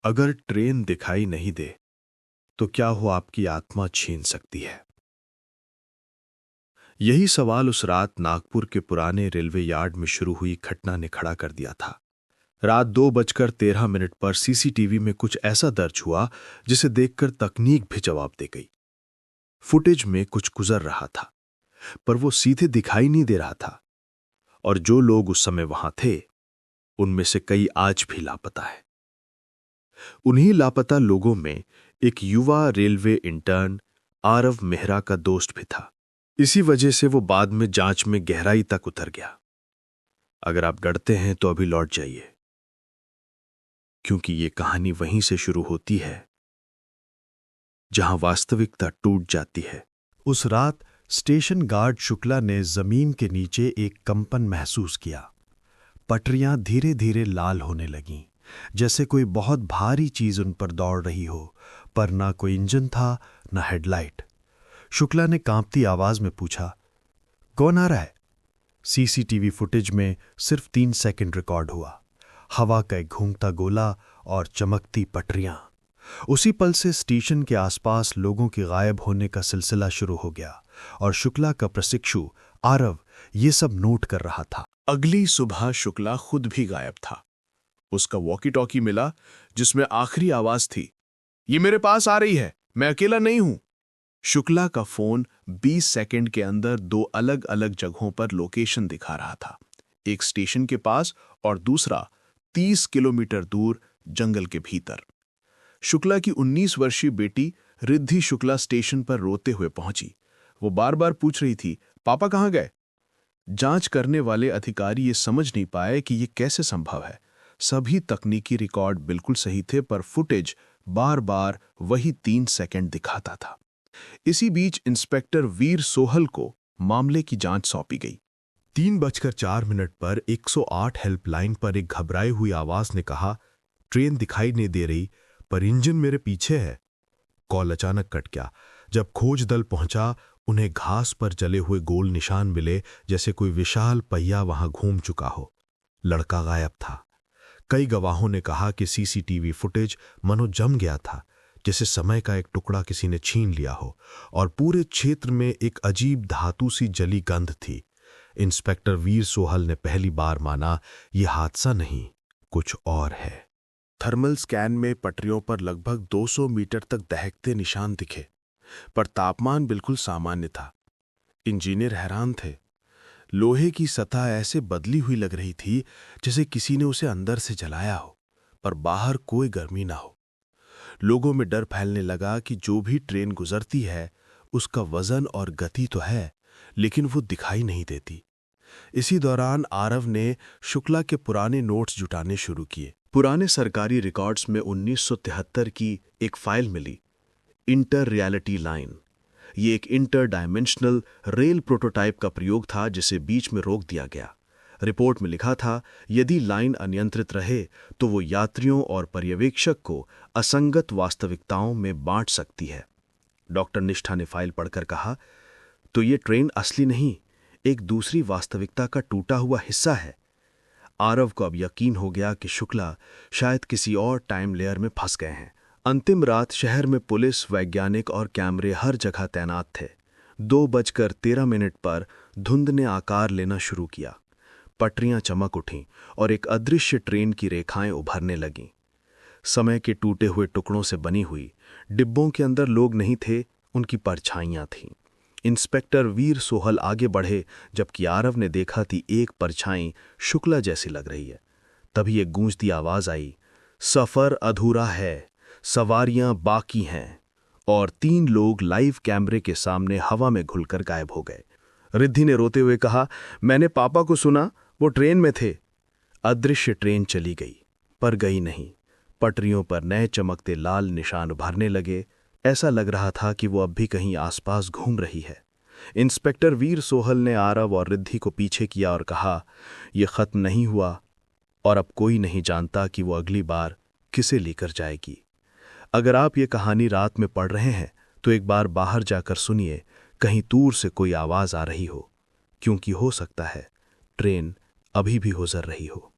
अगर ट्रेन दिखाई नहीं दे तो क्या वो आपकी आत्मा छीन सकती है? यही सवाल उस रात नागपुर के पुराने रेलवे यार्ड में शुरू हुई घटना ने खड़ा कर दिया था। रात 2:13 पर सीसीटीवी में कुछ ऐसा दर्ज हुआ जिसे देखकर तकनीक भी जवाब दे गई। फुटेज में कुछ गुजर रहा था, पर वो सीधे दिखाई नहीं दे रहा था। और जो लोग उस समय वहां थे, उनमें से कई आज भी लापता है। उन्हीं लापता लोगों में एक युवा रेलवे इंटर्न आरव मेहरा का दोस्त भी था। इसी वजह से वो बाद में जांच में गहराई तक उतर गया। अगर आप डरते हैं तो अभी लौट जाइए, क्योंकि ये कहानी वहीं से शुरू होती है जहां वास्तविकता टूट जाती है। उस रात स्टेशन गार्ड शुक्ला ने जमीन के नीचे एक कंपन महसूस किया। पटरियां धीरे धीरे लाल होने लगीं, जैसे कोई बहुत भारी चीज उन पर दौड़ रही हो, पर ना कोई इंजन था, ना हेडलाइट। शुक्ला ने कांपती आवाज में पूछा, कौन आ रहा है? सीसीटीवी फुटेज में सिर्फ 3 सेकंड रिकॉर्ड हुआ। हवा का एक घूमता गोला और चमकती पटरियां। उसी पल से स्टेशन के आसपास लोगों के गायब होने का सिलसिला शुरू हो गया और शुक्ला का प्रशिक्षु आरव ये सब नोट कर रहा था। अगली सुबह शुक्ला खुद भी गायब था। उसका वॉकी टॉकी मिला जिसमें आखिरी आवाज थी, ये मेरे पास आ रही है, मैं अकेला नहीं हूं। शुक्ला का फोन 20 सेकंड के अंदर 2 अलग अलग जगहों पर लोकेशन दिखा रहा था, एक स्टेशन के पास और दूसरा 30 किलोमीटर दूर जंगल के भीतर। शुक्ला की 19 वर्षीय बेटी रिद्धि शुक्ला स्टेशन पर रोते हुए पहुंची। वो बार बार पूछ रही थी, पापा कहां गए? जांच करने वाले अधिकारी ये समझ नहीं पाए कि ये कैसे संभव है। सभी तकनीकी रिकॉर्ड बिल्कुल सही थे, पर फुटेज बार बार वही 3 सेकंड दिखाता था। इसी बीच इंस्पेक्टर वीर सोहल को मामले की जांच सौंपी गई। 3:04 पर 108 हेल्पलाइन पर एक घबराई हुई आवाज ने कहा, ट्रेन दिखाई नहीं दे रही, पर इंजन मेरे पीछे है। कॉल अचानक कट गया। जब खोज दल पहुंचा, उन्हें घास पर जले हुए गोल निशान मिले, जैसे कोई विशाल पहिया वहां घूम चुका हो। लड़का गायब था। कई गवाहों ने कहा कि सीसीटीवी फुटेज मनो जम गया था, जैसे समय का एक टुकड़ा किसी ने छीन लिया हो, और पूरे क्षेत्र में एक अजीब धातु सी जली गंध थी। इंस्पेक्टर वीर सोहल ने पहली बार माना, यह हादसा नहीं, कुछ और है। थर्मल स्कैन में पटरियों पर लगभग 200 मीटर तक दहकते निशान दिखे, पर तापमान बिल्कुल सामान्य था। इंजीनियर हैरान थे। लोहे की सतह ऐसे बदली हुई लग रही थी जैसे किसी ने उसे अंदर से जलाया हो, पर बाहर कोई गर्मी ना हो। लोगों में डर फैलने लगा कि जो भी ट्रेन गुजरती है उसका वजन और गति तो है, लेकिन वो दिखाई नहीं देती। इसी दौरान आरव ने शुक्ला के पुराने नोट्स जुटाने शुरू किए। पुराने सरकारी रिकॉर्ड्स में 1973 की एक फाइल मिली, इंटर रियलिटी लाइन। ये एक इंटर डायमेंशनल रेल प्रोटोटाइप का प्रयोग था जिसे बीच में रोक दिया गया। रिपोर्ट में लिखा था, यदि लाइन अनियंत्रित रहे तो वो यात्रियों और पर्यवेक्षक को असंगत वास्तविकताओं में बांट सकती है। डॉक्टर निष्ठा ने फाइल पढ़कर कहा, तो ये ट्रेन असली नहीं, एक दूसरी वास्तविकता का टूटा हुआ हिस्सा है। आरव को अब यकीन हो गया कि शुक्ला शायद किसी और टाइम लेयर में फंस गए हैं। अंतिम रात शहर में पुलिस, वैज्ञानिक और कैमरे हर जगह तैनात थे। 2:13 पर धुंध ने आकार लेना शुरू किया। पटरियां चमक उठीं और एक अदृश्य ट्रेन की रेखाएं उभरने लगीं। समय के टूटे हुए टुकड़ों से बनी हुई डिब्बों के अंदर लोग नहीं थे, उनकी परछाइयां थीं। इंस्पेक्टर वीर सोहल आगे बढ़े, जबकि आरव ने देखा कि एक परछाई शुक्ला जैसी लग रही है। तभी एक गूंजती आवाज आई, सफर अधूरा है, सवारियां बाकी हैं। और 3 लोग लाइव कैमरे के सामने हवा में घुलकर गायब हो गए। रिद्धि ने रोते हुए कहा, मैंने पापा को सुना, वो ट्रेन में थे। अदृश्य ट्रेन चली गई, पर गई नहीं। पटरियों पर नए चमकते लाल निशान उभरने लगे। ऐसा लग रहा था कि वो अब भी कहीं आसपास घूम रही है। इंस्पेक्टर वीर सोहल ने आरव और रिद्धि को पीछे किया और कहा, यह खत्म नहीं हुआ और अब कोई नहीं जानता कि वो अगली बार किसे लेकर जाएगी। अगर आप ये कहानी रात में पढ़ रहे हैं तो एक बार बाहर जाकर सुनिए, कहीं दूर से कोई आवाज आ रही हो, क्योंकि हो सकता है ट्रेन अभी भी गुजर रही हो।